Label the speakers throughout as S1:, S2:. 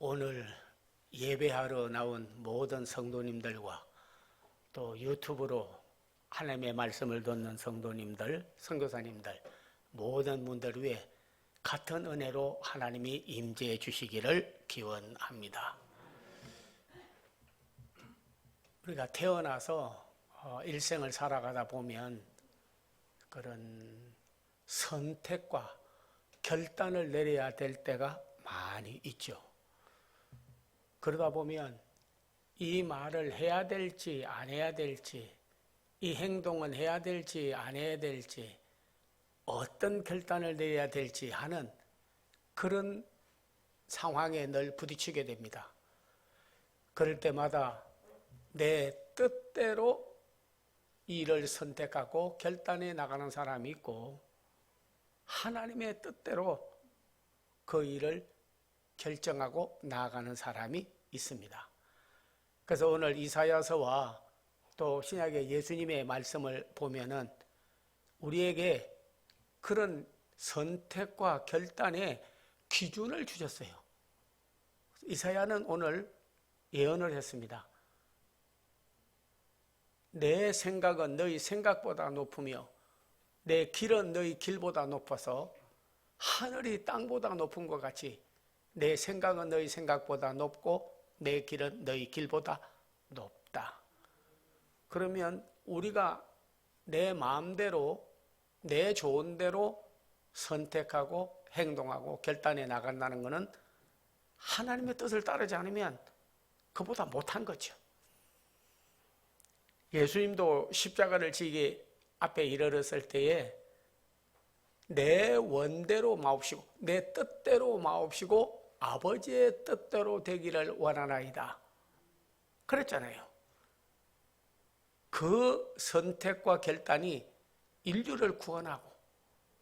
S1: 오늘 예배하러 나온 모든 성도님들과 또 유튜브로 하나님의 말씀을 듣는 성도님들, 선교사님들 모든 분들 위해 같은 은혜로 하나님이 임재해 주시기를 기원합니다. 우리가 태어나서 일생을 살아가다 보면 그런 선택과 결단을 내려야 될 때가 많이 있죠. 그러다 보면 이 말을 해야 될지 안 해야 될지, 이 행동은 해야 될지 안 해야 될지, 어떤 결단을 내려야 될지 하는 그런 상황에 늘 부딪히게 됩니다. 그럴 때마다 내 뜻대로 일을 선택하고 결단해 나가는 사람이 있고, 하나님의 뜻대로 그 일을 결정하고 나아가는 사람이 있습니다. 그래서 오늘 이사야서와 또 신약의 예수님의 말씀을 보면은 우리에게 그런 선택과 결단의 기준을 주셨어요. 이사야는 오늘 예언을 했습니다. 내 생각은 너희 생각보다 높으며 내 길은 너희 길보다 높아서 하늘이 땅보다 높은 것 같이 내 생각은 너희 생각보다 높고 내 길은 너희 길보다 높다. 그러면 우리가 내 마음대로 내 좋은 대로 선택하고 행동하고 결단해 나간다는 것은 하나님의 뜻을 따르지 않으면 그보다 못한 거죠. 예수님도 십자가를 지기 앞에 이르렀을 때에 내 원대로 마옵시고 내 뜻대로 마옵시고 아버지의 뜻대로 되기를 원하나이다 그랬잖아요. 그 선택과 결단이 인류를 구원하고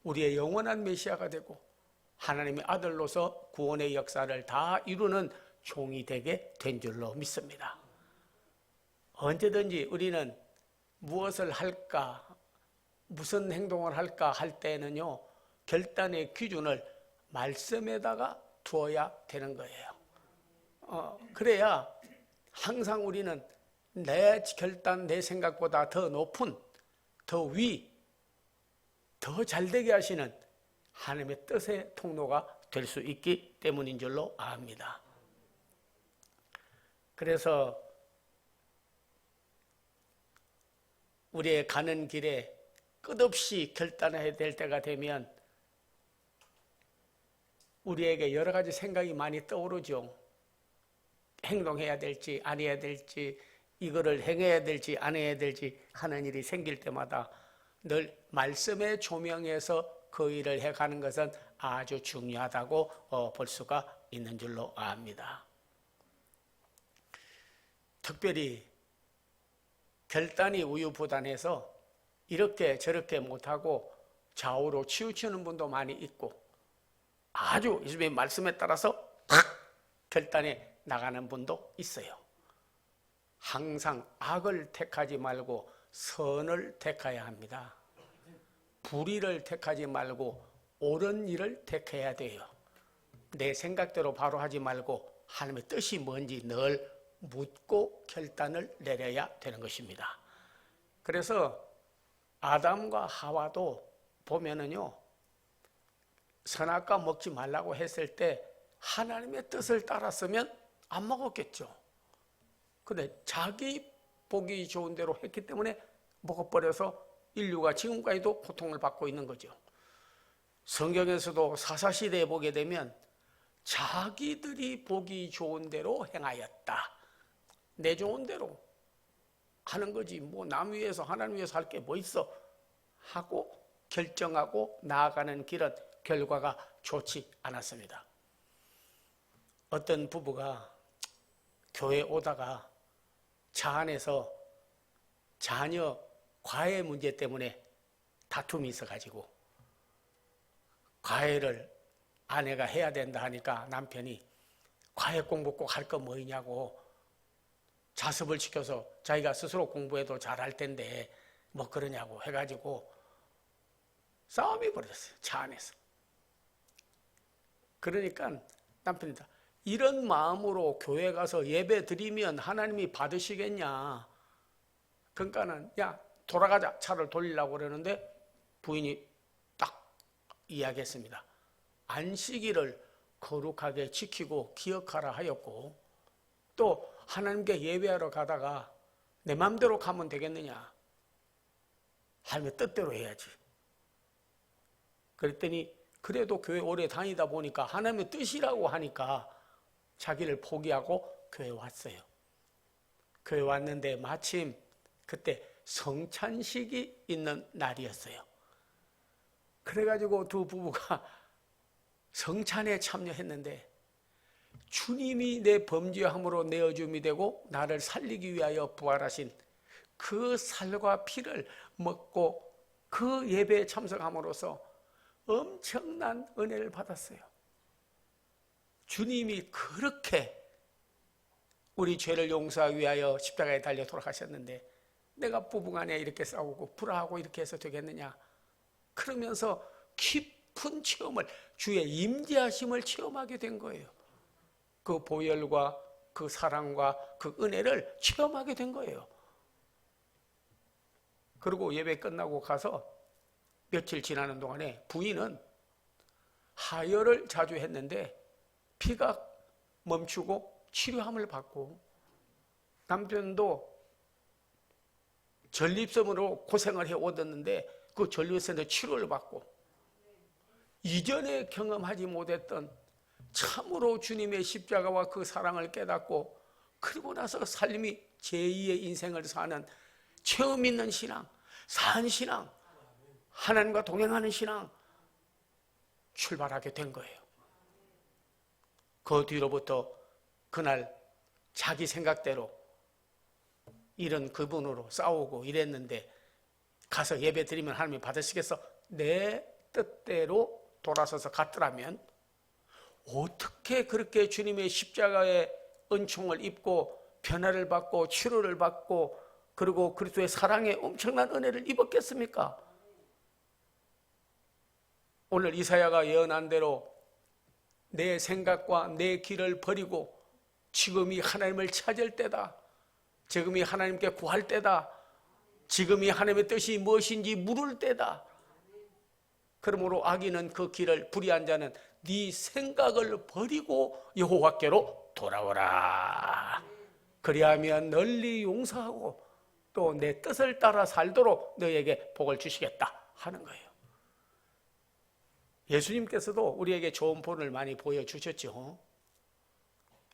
S1: 우리의 영원한 메시아가 되고 하나님의 아들로서 구원의 역사를 다 이루는 종이 되게 된 줄로 믿습니다. 언제든지 우리는 무엇을 할까, 무슨 행동을 할까 할 때는요, 결단의 기준을 말씀에다가 두어야 되는 거예요. 그래야 항상 우리는 내 결단, 내 생각보다 더 높은, 더 위, 더 잘되게 하시는 하나님의 뜻의 통로가 될 수 있기 때문인 줄로 압니다. 그래서 우리의 가는 길에 끝없이 결단해야 될 때가 되면 우리에게 여러 가지 생각이 많이 떠오르죠. 행동해야 될지 안 해야 될지, 이거를 행해야 될지 안 해야 될지 하는 일이 생길 때마다 늘 말씀의 조명에서 그 일을 해가는 것은 아주 중요하다고 볼 수가 있는 줄로 압니다. 특별히 결단이 우유부단해서 이렇게 저렇게 못하고 좌우로 치우치는 분도 많이 있고 아주 예수님의 말씀에 따라서 결단해 나가는 분도 있어요. 항상 악을 택하지 말고 선을 택해야 합니다. 불의를 택하지 말고 옳은 일을 택해야 돼요. 내 생각대로 바로 하지 말고 하나님의 뜻이 뭔지 늘 묻고 결단을 내려야 되는 것입니다. 그래서 아담과 하와도 보면은요, 선악과 먹지 말라고 했을 때 하나님의 뜻을 따랐으면 안 먹었겠죠. 근데 자기 보기 좋은 대로 했기 때문에 먹어버려서 인류가 지금까지도 고통을 받고 있는 거죠. 성경에서도 사사시대에 보게 되면 자기들이 보기 좋은 대로 행하였다. 내 좋은 대로 하는 거지 뭐 남 위해서 하나님 위해서 할 게 뭐 있어 하고 결정하고 나아가는 길은 결과가 좋지 않았습니다. 어떤 부부가 교회 오다가 차 안에서 자녀 과외 문제 때문에 다툼이 있어가지고 과외를 아내가 해야 된다 하니까 남편이 과외 공부 꼭 할 거 뭐이냐고 자습을 시켜서 자기가 스스로 공부해도 잘할 텐데 뭐 그러냐고 해가지고 싸움이 벌어졌어요. 차 안에서. 그러니까 남편이 이런 마음으로 교회 가서 예배 드리면 하나님이 받으시겠냐. 그러니까는 야 돌아가자, 차를 돌리려고 그러는데 부인이 딱 이야기했습니다. 안식일을 거룩하게 지키고 기억하라 하였고, 또 하나님께 예배하러 가다가 내 마음대로 가면 되겠느냐. 하나님의 뜻대로 해야지. 그랬더니 그래도 교회 오래 다니다 보니까 하나님의 뜻이라고 하니까 자기를 포기하고 교회 왔어요. 교회 왔는데 마침 그때 성찬식이 있는 날이었어요. 그래가지고 두 부부가 성찬에 참여했는데 주님이 내 범죄함으로 내어줌이 되고 나를 살리기 위하여 부활하신 그 살과 피를 먹고 그 예배에 참석함으로써 엄청난 은혜를 받았어요. 주님이 그렇게 우리 죄를 용서하기 위하여 십자가에 달려 돌아가셨는데 내가 부부간에 이렇게 싸우고 불화하고 이렇게 해서 되겠느냐. 그러면서 깊은 체험을, 주의 임재하심을 체험하게 된 거예요. 그 보혈과 그 사랑과 그 은혜를 체험하게 된 거예요. 그리고 예배 끝나고 가서 며칠 지나는 동안에 부인은 하혈을 자주 했는데 피가 멈추고 치료함을 받고, 남편도 전립선으로 고생을 해오셨는데 그 전립선의 치료를 받고, 이전에 경험하지 못했던 참으로 주님의 십자가와 그 사랑을 깨닫고, 그리고 나서 삶이 제2의 인생을 사는 체험 있는 신앙, 산 신앙, 하나님과 동행하는 신앙 출발하게 된 거예요. 그 뒤로부터 그날 자기 생각대로 이런 그분으로 싸우고 이랬는데 가서 예배 드리면 하나님이 받으시겠어? 내 뜻대로 돌아서서 갔더라면 어떻게 그렇게 주님의 십자가의 은총을 입고 변화를 받고 치료를 받고 그리고 그리스도의 사랑에 엄청난 은혜를 입었겠습니까? 오늘 이사야가 예언한 대로 내 생각과 내 길을 버리고 지금이 하나님을 찾을 때다. 지금이 하나님께 구할 때다. 지금이 하나님의 뜻이 무엇인지 물을 때다. 그러므로 악인은 그 길을, 불의한 자는 네 생각을 버리고 여호와께로 돌아오라. 그리하면 널리 용서하고 또 내 뜻을 따라 살도록 너에게 복을 주시겠다 하는 거예요. 예수님께서도 우리에게 좋은 본을 많이 보여주셨죠.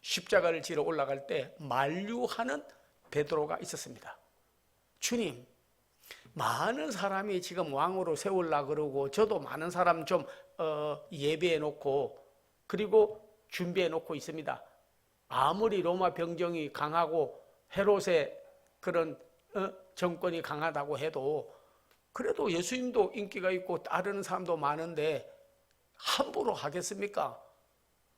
S1: 십자가를 지러 올라갈 때 만류하는 베드로가 있었습니다. 주님, 많은 사람이 지금 왕으로 세우려고 그러고 저도 많은 사람 좀 예배해 놓고 그리고 준비해 놓고 있습니다. 아무리 로마 병정이 강하고 헤롯의 그런 정권이 강하다고 해도 그래도 예수님도 인기가 있고 따르는 사람도 많은데 함부로 하겠습니까?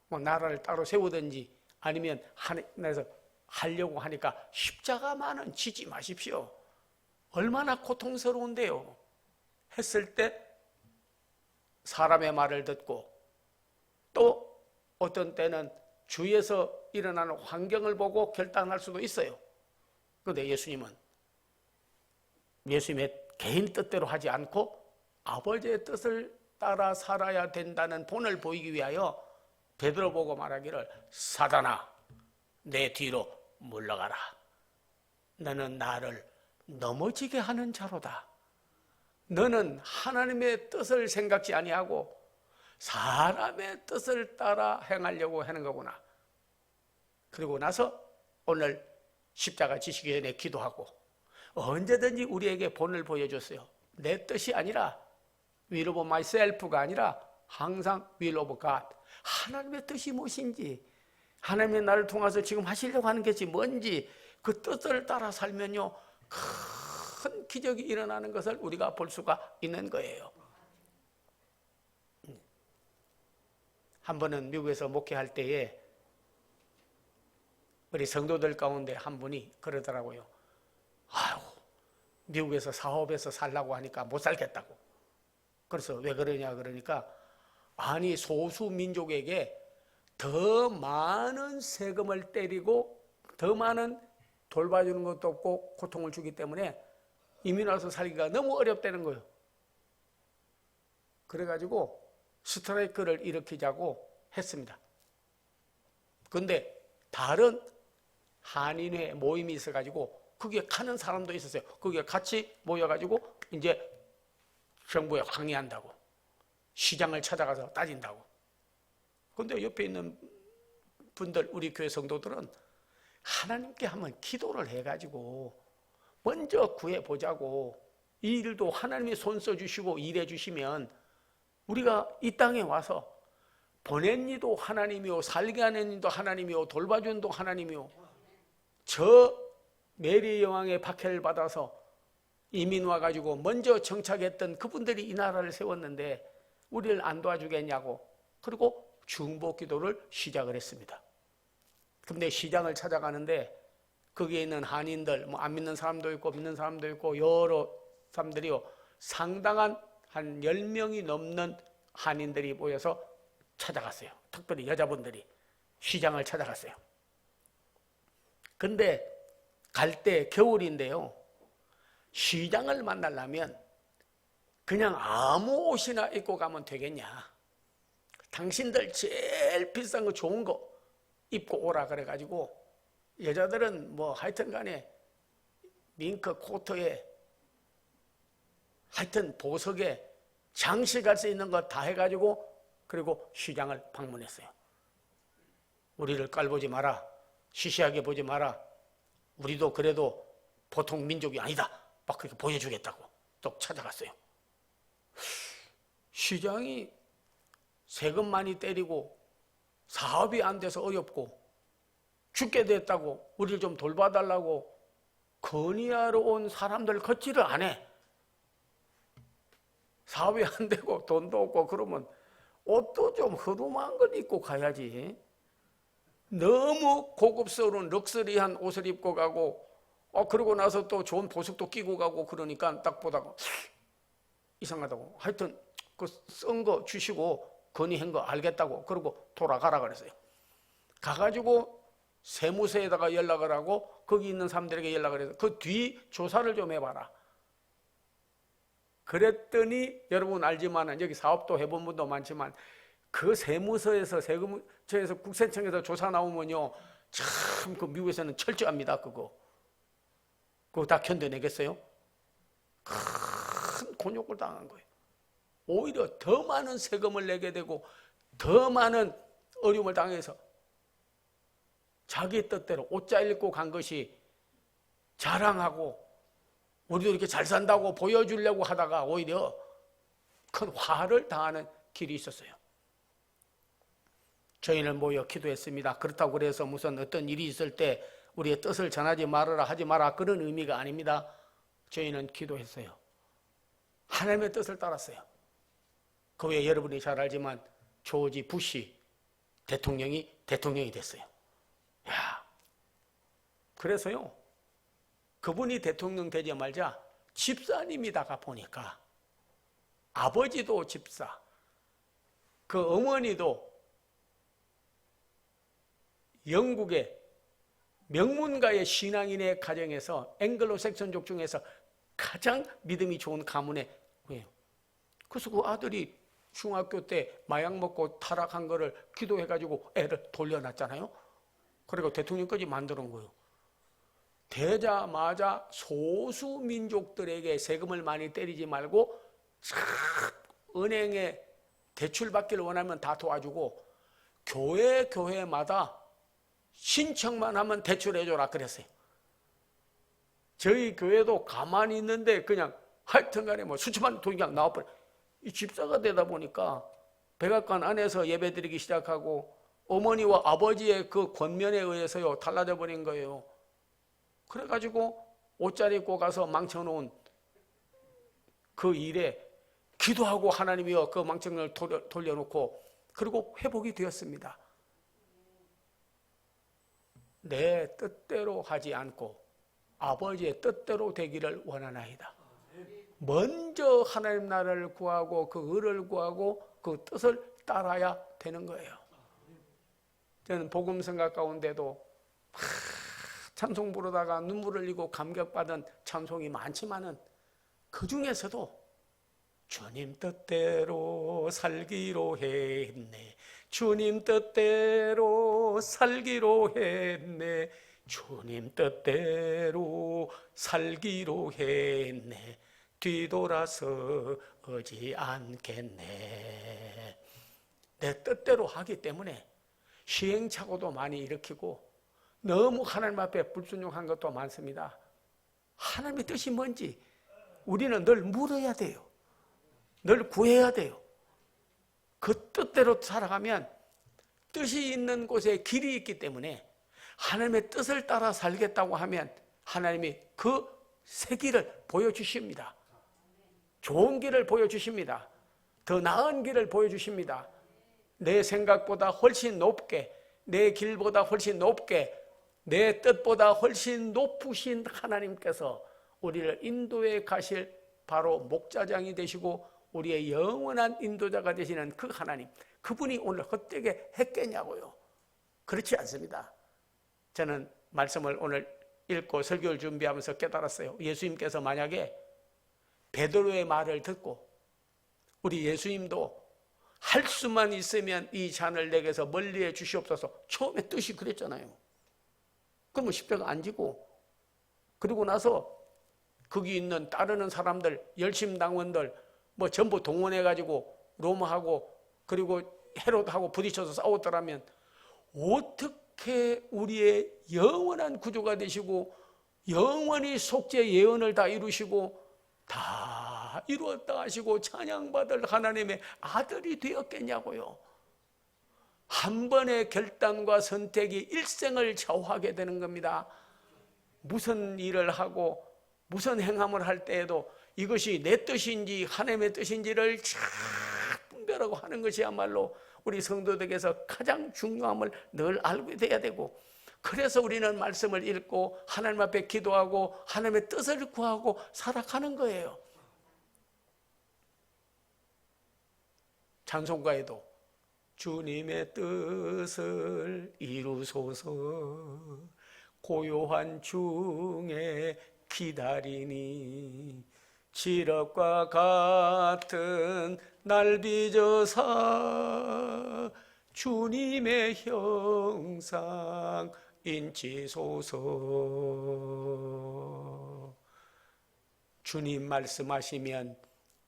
S1: 뭐 나라를 따로 세우든지 아니면 하나님에서 하려고 하니까 십자가만은 지지 마십시오. 얼마나 고통스러운데요. 했을 때 사람의 말을 듣고 또 어떤 때는 주위에서 일어나는 환경을 보고 결단할 수도 있어요. 그런데 예수님의 개인 뜻대로 하지 않고 아버지의 뜻을 따라 살아야 된다는 본을 보이기 위하여 베드로 보고 말하기를 사단아 내 뒤로 물러가라. 너는 나를 넘어지게 하는 자로다. 너는 하나님의 뜻을 생각지 아니하고 사람의 뜻을 따라 행하려고 하는 거구나. 그리고 나서 오늘 십자가 지시기 전에 기도하고 언제든지 우리에게 본을 보여줬어요. 내 뜻이 아니라 will of myself가 아니라 항상 will of God. 하나님의 뜻이 무엇인지, 하나님의 나를 통해서 지금 하시려고 하는 것이 뭔지 그 뜻을 따라 살면요 큰 기적이 일어나는 것을 우리가 볼 수가 있는 거예요. 한 번은 미국에서 목회할 때에 우리 성도들 가운데 한 분이 그러더라고요. 아유, 미국에서 사업해서 살라고 하니까 못 살겠다고. 그래서 왜 그러냐 그러니까 아니 소수 민족에게 더 많은 세금을 때리고 더 많은 돌봐주는 것도 없고 고통을 주기 때문에 이민 와서 살기가 너무 어렵다는 거예요. 그래가지고 스트라이크를 일으키자고 했습니다. 그런데 다른 한인회 모임이 있어가지고 거기에 가는 사람도 있었어요. 거기에 같이 모여가지고 이제 정부에 항의한다고, 시장을 찾아가서 따진다고. 그런데 옆에 있는 분들, 우리 교회 성도들은 하나님께 한번 기도를 해가지고 먼저 구해보자고, 이 일도 하나님이 손 써주시고 일해주시면 우리가 이 땅에 와서 보낸 이도 하나님이요, 살게 하는 이도 하나님이요, 돌봐주는 이도 하나님이요, 저 메리 여왕의 박해를 받아서 이민 와가지고 먼저 정착했던 그분들이 이 나라를 세웠는데 우리를 안 도와주겠냐고, 그리고 중보 기도를 시작을 했습니다. 근데 시장을 찾아가는데 거기에 있는 한인들, 뭐 안 믿는 사람도 있고 믿는 사람도 있고 여러 사람들이요, 상당한 한 10명이 넘는 한인들이 모여서 찾아갔어요. 특별히 여자분들이 시장을 찾아갔어요. 근데 갈 때 겨울인데요, 시장을 만나려면 그냥 아무 옷이나 입고 가면 되겠냐, 당신들 제일 비싼 거 좋은 거 입고 오라 그래가지고 여자들은 뭐 하여튼 간에 밍크 코트에 하여튼 보석에 장식할 수 있는 거 다 해가지고 그리고 시장을 방문했어요. 우리를 깔보지 마라, 시시하게 보지 마라, 우리도 그래도 보통 민족이 아니다, 막 그렇게 보여주겠다고 또 찾아갔어요. 시장이 세금 많이 때리고 사업이 안 돼서 어렵고 죽게 됐다고 우리를 좀 돌봐달라고 건의하러 온 사람들 걷지를 안 해. 사업이 안 되고 돈도 없고 그러면 옷도 좀 허름한 걸 입고 가야지. 너무 고급스러운 럭셔리한 옷을 입고 가고 그러고 나서 또 좋은 보석도 끼고 가고 그러니까 딱 보다가 이상하다고, 하여튼 그 쓴 거 주시고 건의한 거 알겠다고 그러고 돌아가라 그랬어요. 가가지고 세무서에다가 연락을 하고 거기 있는 사람들에게 연락을 해서 그 뒤 조사를 좀 해봐라. 그랬더니 여러분 알지만 여기 사업도 해본 분도 많지만 그 세무서에서 세금처에서 국세청에서 조사 나오면요, 참 그 미국에서는 철저합니다. 그거 다 견뎌내겠어요? 큰 곤욕을 당한 거예요. 오히려 더 많은 세금을 내게 되고 더 많은 어려움을 당해서 자기 뜻대로 옷잘 입고 간 것이 자랑하고 우리도 이렇게 잘 산다고 보여주려고 하다가 오히려 큰 화를 당하는 길이 있었어요. 저희는 모여 기도했습니다. 그렇다고 그래서 무슨 어떤 일이 있을 때 우리의 뜻을 전하지 말아라, 하지 마라, 그런 의미가 아닙니다. 저희는 기도했어요. 하나님의 뜻을 따랐어요. 그 외에 여러분이 잘 알지만 조지 부시 대통령이 됐어요. 야, 그래서요, 그분이 대통령 되자마자 집사님이다가 보니까 아버지도 집사, 그 어머니도 영국의 명문가의 신앙인의 가정에서 앵글로색선족 중에서 가장 믿음이 좋은 가문의 거예요. 그래서 그 아들이 중학교 때 마약 먹고 타락한 거를 기도해가지고 애를 돌려놨잖아요. 그리고 대통령까지 만들어 온 거예요. 되자마자 소수 민족들에게 세금을 많이 때리지 말고 은행에 대출 받기를 원하면 다 도와주고 교회마다 신청만 하면 대출해줘라 그랬어요. 저희 교회도 가만히 있는데 그냥 하여튼간에 뭐 수천만 돈이 그냥 나와버려. 이 집사가 되다 보니까 백악관 안에서 예배드리기 시작하고 어머니와 아버지의 그 권면에 의해서요 달라져 버린 거예요. 그래가지고 옷잘 입고 가서 망쳐놓은 그 일에 기도하고 하나님이여 그 망청을 돌려놓고 그리고 회복이 되었습니다. 내 뜻대로 하지 않고 아버지의 뜻대로 되기를 원하나이다. 먼저 하나님 나라를 구하고 그 의를 구하고 그 뜻을 따라야 되는 거예요. 저는 복음 생각 가운데도 찬송 부르다가 눈물을 흘리고 감격받은 찬송이 많지만은 그 중에서도 주님 뜻대로 살기로 했네, 주님 뜻대로 살기로 했네, 주님 뜻대로 살기로 했네, 뒤돌아서지 않겠네. 내 뜻대로 하기 때문에 시행착오도 많이 일으키고 너무 하나님 앞에 불순종한 것도 많습니다. 하나님의 뜻이 뭔지 우리는 늘 물어야 돼요. 늘 구해야 돼요. 그 뜻대로 살아가면 뜻이 있는 곳에 길이 있기 때문에 하나님의 뜻을 따라 살겠다고 하면 하나님이 그 새 길을 보여주십니다. 좋은 길을 보여주십니다. 더 나은 길을 보여주십니다. 내 생각보다 훨씬 높게, 내 길보다 훨씬 높게, 내 뜻보다 훨씬 높으신 하나님께서 우리를 인도해 가실 바로 목자장이 되시고 우리의 영원한 인도자가 되시는 그 하나님, 그분이 오늘 헛되게 했겠냐고요. 그렇지 않습니다. 저는 말씀을 오늘 읽고 설교를 준비하면서 깨달았어요. 예수님께서 만약에 베드로의 말을 듣고 우리 예수님도 할 수만 있으면 이 잔을 내게서 멀리해 주시옵소서, 처음에 뜻이 그랬잖아요. 그러면 십자가 안 지고, 그리고 나서 거기 있는 따르는 사람들, 열심당원들 뭐 전부 동원해가지고 로마하고 그리고 헤롯하고 부딪혀서 싸웠더라면 어떻게 우리의 영원한 구주가 되시고 영원히 속죄 예언을 다 이루시고 다 이루었다 하시고 찬양받을 하나님의 아들이 되었겠냐고요. 한 번의 결단과 선택이 일생을 좌우하게 되는 겁니다. 무슨 일을 하고 무슨 행함을 할 때에도 이것이 내 뜻인지 하나님의 뜻인지를 잘 분별하고 하는 것이야말로 우리 성도들에게서 가장 중요함을 늘 알게 돼야 되고, 그래서 우리는 말씀을 읽고 하나님 앞에 기도하고 하나님의 뜻을 구하고 살아가는 거예요. 찬송가에도 주님의 뜻을 이루소서, 고요한 중에 기다리니 지력과 같은 날 빚어사 주님의 형상 인치소서. 주님 말씀하시면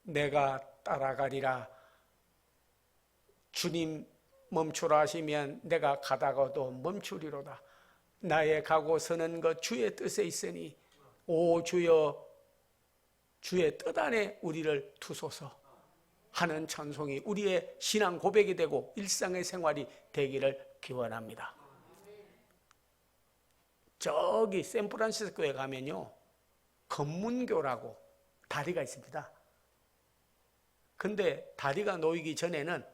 S1: 내가 따라가리라, 주님 멈추라 하시면 내가 가다가도 멈추리로다. 나의 가고 서는 것 주의 뜻에 있으니 오 주여 주의 뜻 안에 우리를 두소서 하는 찬송이 우리의 신앙 고백이 되고 일상의 생활이 되기를 기원합니다. 저기 샌프란시스코에 가면요, 검문교라고 다리가 있습니다. 근데 다리가 놓이기 전에는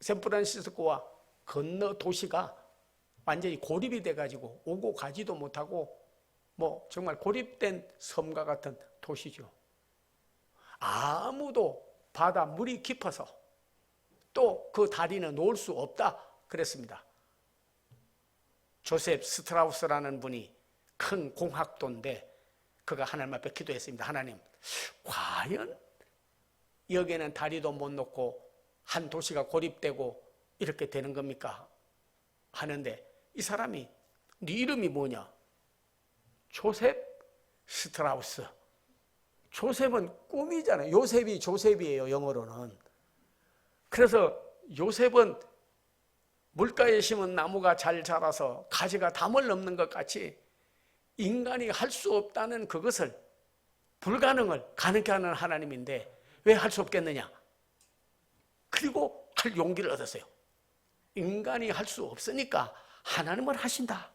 S1: 샌프란시스코와 건너 도시가 완전히 고립이 돼가지고 오고 가지도 못하고 뭐 정말 고립된 섬과 같은 도시죠. 아무도 바다 물이 깊어서 또 그 다리는 놓을 수 없다 그랬습니다. 조셉 스트라우스라는 분이 큰 공학도인데 그가 하나님 앞에 기도했습니다. 하나님, 과연 여기에는 다리도 못 놓고 한 도시가 고립되고 이렇게 되는 겁니까? 하는데 이 사람이 네 이름이 뭐냐? 조셉 스트라우스. 조셉은 꿈이잖아요. 요셉이 조셉이에요, 영어로는. 그래서 요셉은 물가에 심은 나무가 잘 자라서 가지가 담을 넘는 것 같이 인간이 할 수 없다는 그것을, 불가능을 가능케 하는 하나님인데 왜 할 수 없겠느냐? 그리고 할 용기를 얻었어요. 인간이 할 수 없으니까 하나님은 하신다.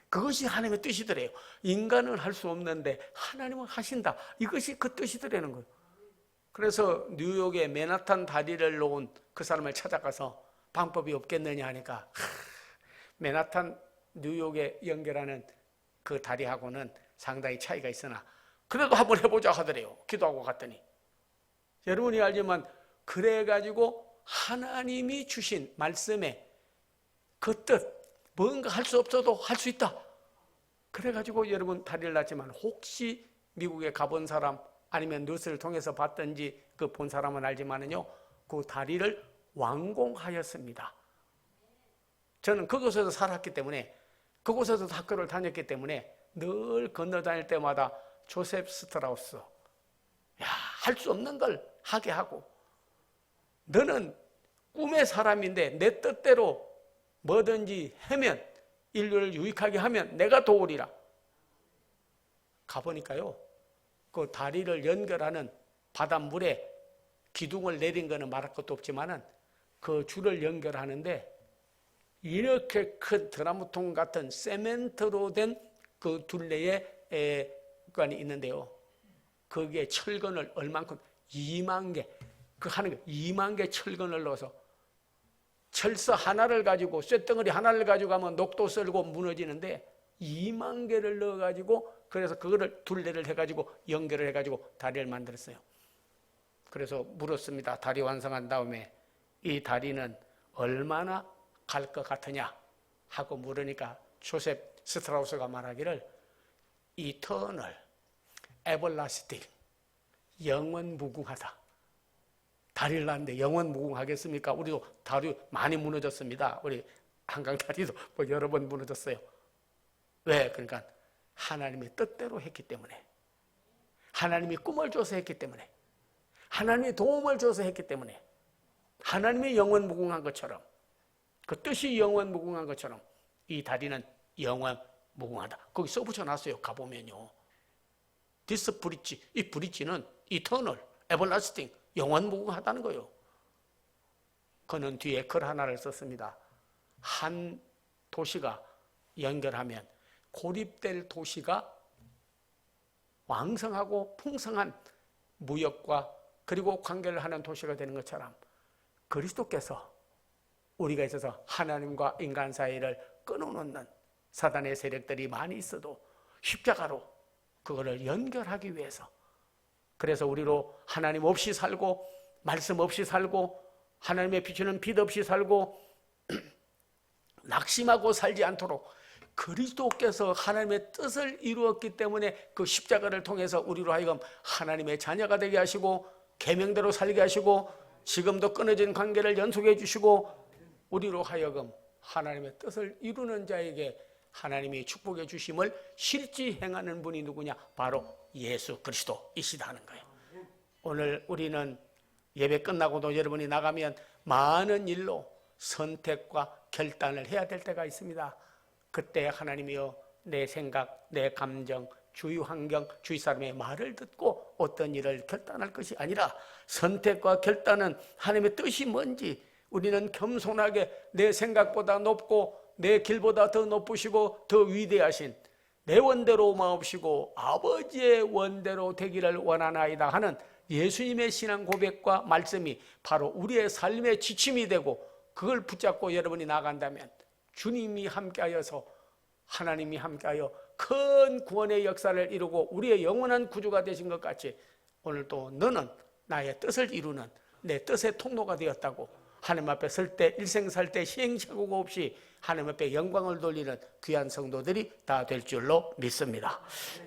S1: 그것이 하나님의 뜻이더래요. 인간은 할 수 없는데 하나님은 하신다. 이것이 그 뜻이더라는 거예요. 그래서 뉴욕의 맨하탄 다리를 놓은 그 사람을 찾아가서 방법이 없겠느냐 하니까 맨하탄 뉴욕에 연결하는 그 다리하고는 상당히 차이가 있으나 그래도 한번 해보자 하더래요. 기도하고 갔더니. 여러분이 알지만 그래가지고 하나님이 주신 말씀에 그 뜻, 뭔가 할 수 없어도 할 수 있다. 그래가지고 여러분 다리를 놨지만 혹시 미국에 가본 사람 아니면 뉴스를 통해서 봤던지 그 본 사람은 알지만은요, 그 다리를 완공하였습니다. 저는 그곳에서 살았기 때문에, 그곳에서 학교를 다녔기 때문에 늘 건너다닐 때마다 조셉 스트라우스, 할 수 없는 걸 하게 하고, 너는 꿈의 사람인데 내 뜻대로 뭐든지 하면, 인류를 유익하게 하면 내가 도우리라. 가보니까요, 그 다리를 연결하는 바닷물에 기둥을 내린 거는 말할 것도 없지만은 그 줄을 연결하는데 이렇게 큰 드나무통 같은 세멘트로 된 그 둘레의 관이 있는데요. 거기에 철근을 얼만큼 2만 개, 그 하는 게 2만 개 철근을 넣어서 철사 하나를 가지고 쇳덩어리 하나를 가지고 가면 녹도 썰고 무너지는데 2만 개를 넣어가지고 그래서 그거를 둘레를 해가지고 연결을 해가지고 다리를 만들었어요. 그래서 물었습니다. 다리 완성한 다음에 이 다리는 얼마나 갈 것 같으냐 하고 물으니까 조셉 스트라우스가 말하기를 이터널, 에버라스팅, 영원 무궁하다. 다리를 놨는데 영원 무궁하겠습니까? 우리도 다리 많이 무너졌습니다. 우리 한강 다리도 뭐 여러 번 무너졌어요. 왜? 그러니까 하나님의 뜻대로 했기 때문에, 하나님이 꿈을 줘서 했기 때문에, 하나님이 도움을 줘서 했기 때문에, 하나님이 영원 무궁한 것처럼, 그 뜻이 영원 무궁한 것처럼 이 다리는 영원 무궁하다. 거기 써붙여놨어요. 가보면요. This bridge, 이 브릿지는 eternal, everlasting, 영원 무궁하다는 거예요. 그는 뒤에 글 하나를 썼습니다. 한 도시가 연결하면 고립될 도시가 왕성하고 풍성한 무역과 그리고 관계를 하는 도시가 되는 것처럼 그리스도께서 우리가 있어서 하나님과 인간 사이를 끊어놓는 사단의 세력들이 많이 있어도 십자가로 그거를 연결하기 위해서, 그래서 우리로 하나님 없이 살고 말씀 없이 살고 하나님의 비추는 빛 없이 살고 낙심하고 살지 않도록 그리스도께서 하나님의 뜻을 이루었기 때문에 그 십자가를 통해서 우리로 하여금 하나님의 자녀가 되게 하시고 계명대로 살게 하시고 지금도 끊어진 관계를 연속해 주시고 우리로 하여금 하나님의 뜻을 이루는 자에게 하나님이 축복해 주심을 실지 행하는 분이 누구냐? 바로 예수 그리스도이시다 하는 거예요. 오늘 우리는 예배 끝나고도 여러분이 나가면 많은 일로 선택과 결단을 해야 될 때가 있습니다. 그때 하나님이여 내 생각, 내 감정, 주위 환경, 주위 사람의 말을 듣고 어떤 일을 결단할 것이 아니라 선택과 결단은 하나님의 뜻이 뭔지 우리는 겸손하게 내 생각보다 높고 내 길보다 더 높으시고 더 위대하신 내 원대로 마옵시고 아버지의 원대로 되기를 원하나이다 하는 예수님의 신앙 고백과 말씀이 바로 우리의 삶의 지침이 되고 그걸 붙잡고 여러분이 나간다면 주님이 함께하여서 하나님이 함께하여 큰 구원의 역사를 이루고 우리의 영원한 구주가 되신 것 같이 오늘도 너는 나의 뜻을 이루는 내 뜻의 통로가 되었다고 하나님 앞에 설 때 일생 살 때 시행착오가 없이 하나님 앞에 영광을 돌리는 귀한 성도들이 다 될 줄로 믿습니다.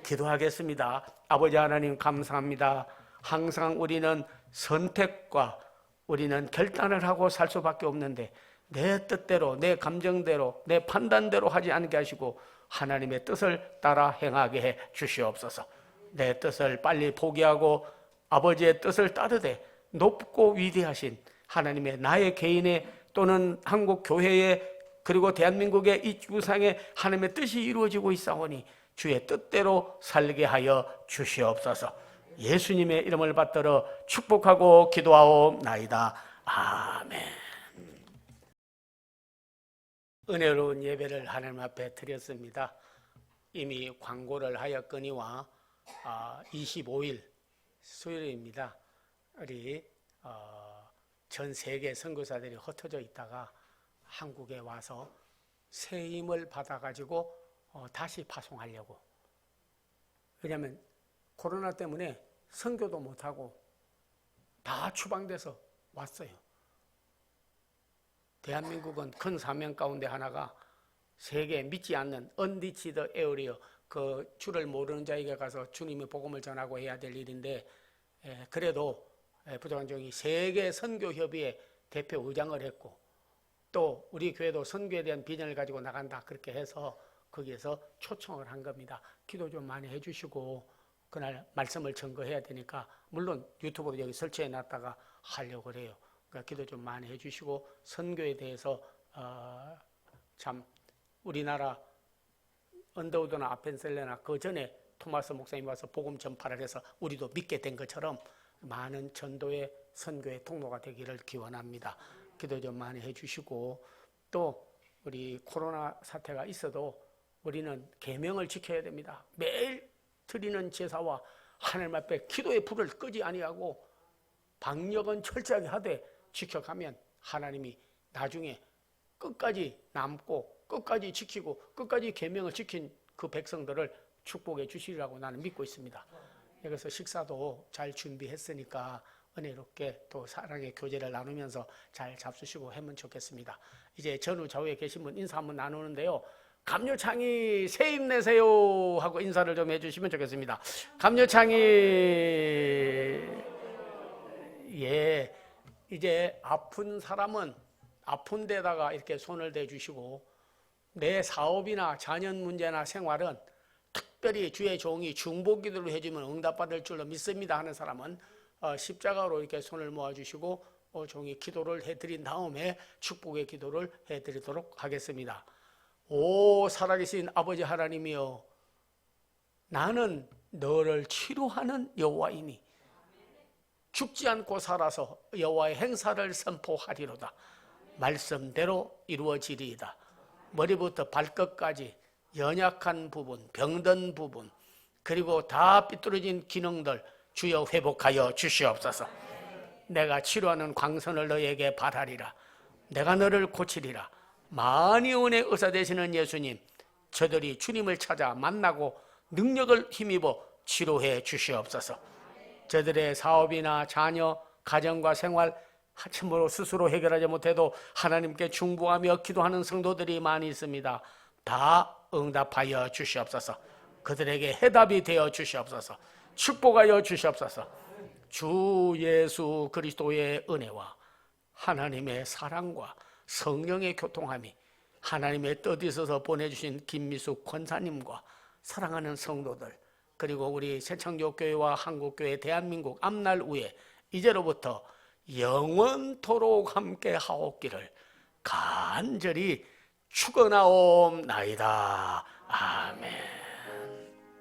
S1: 기도하겠습니다. 아버지 하나님 감사합니다. 항상 우리는 선택과 우리는 결단을 하고 살 수밖에 없는데 내 뜻대로 내 감정대로 내 판단대로 하지 않게 하시고 하나님의 뜻을 따라 행하게 해 주시옵소서. 내 뜻을 빨리 포기하고 아버지의 뜻을 따르되 높고 위대하신 하나님의 나의 개인의 또는 한국 교회의 그리고 대한민국의 이 지구상에 하나님의 뜻이 이루어지고 있사오니 주의 뜻대로 살게 하여 주시옵소서. 예수님의 이름을 받들어 축복하고 기도하옵나이다. 아멘. 은혜로운 예배를 하나님 앞에 드렸습니다. 이미 광고를 하였거니와 25일 수요일입니다. 우리 전 세계 선교사들이 흩어져 있다가 한국에 와서 새 힘을 받아가지고 다시 파송하려고. 왜냐하면 코로나 때문에 선교도 못하고 다 추방돼서 왔어요. 대한민국은 큰 사명 가운데 하나가 세계 믿지 않는 언디치드 에어리어, 그 주를 모르는 자에게 가서 주님의 복음을 전하고 해야 될 일인데, 그래도 부장관 종이 세계 선교협의회 대표 의장을 했고, 또 우리 교회도 선교에 대한 비전을 가지고 나간다 그렇게 해서 거기에서 초청을 한 겁니다. 기도 좀 많이 해주시고, 그날 말씀을 증거해야 되니까 물론 유튜브로 여기 설치해 놨다가 하려고 그래요. 그러니까 기도 좀 많이 해주시고, 선교에 대해서 참 우리나라 언더우드나 아펜셀레나 그 전에 토마스 목사님 와서 복음 전파를 해서 우리도 믿게 된 것처럼 많은 전도의 선교의 통로가 되기를 기원합니다. 기도 좀 많이 해주시고, 또 우리 코로나 사태가 있어도 우리는 계명을 지켜야 됩니다. 매일 드리는 제사와 하나님 앞에 기도의 불을 끄지 아니하고 방역은 철저하게 하되 지켜가면 하나님이 나중에 끝까지 남고 끝까지 지키고 끝까지 계명을 지킨 그 백성들을 축복해 주시리라고 나는 믿고 있습니다. 그래서 식사도 잘 준비했으니까 은혜롭게 또 사랑의 교제를 나누면서 잘 잡수시고 하면 좋겠습니다. 이제 전후 좌우에 계신 분 인사 한번 나누는데요. 감료창이 새 힘내세요 하고 인사를 좀 해주시면 좋겠습니다. 감료창이, 예, 이제 아픈 사람은 아픈 데다가 이렇게 손을 대주시고, 내 사업이나 자녀 문제나 생활은 특별히 주의 종이 중보기도를 해주면 응답받을 줄로 믿습니다 하는 사람은 십자가로 이렇게 손을 모아주시고 종이 기도를 해드린 다음에 축복의 기도를 해드리도록 하겠습니다. 오 살아계신 아버지 하나님이여, 나는 너를 치료하는 여호와이니 죽지 않고 살아서 여호와의 행사를 선포하리로다. 말씀대로 이루어지리이다. 머리부터 발끝까지 연약한 부분, 병든 부분, 그리고 다 삐뚤어진 기능들 주여 회복하여 주시옵소서. 내가 치료하는 광선을 너에게 바라리라. 내가 너를 고치리라. 만유의 의사 되시는 예수님, 저들이 주님을 찾아 만나고 능력을 힘입어 치료해 주시옵소서. 저들의 사업이나 자녀, 가정과 생활 참으로 스스로 해결하지 못해도 하나님께 중보하며 기도하는 성도들이 많이 있습니다. 다 응답하여 주시옵소서. 그들에게 해답이 되어 주시옵소서. 축복하여 주시옵소서. 주 예수 그리스도의 은혜와 하나님의 사랑과 성령의 교통함이 하나님의 뜻이 있어서 보내주신 김미숙 권사님과 사랑하는 성도들, 그리고 우리 새창조교회와 한국교회 대한민국 앞날우에 이제로부터 영원토록 함께 하옵기를 간절히 축원하옵나이다.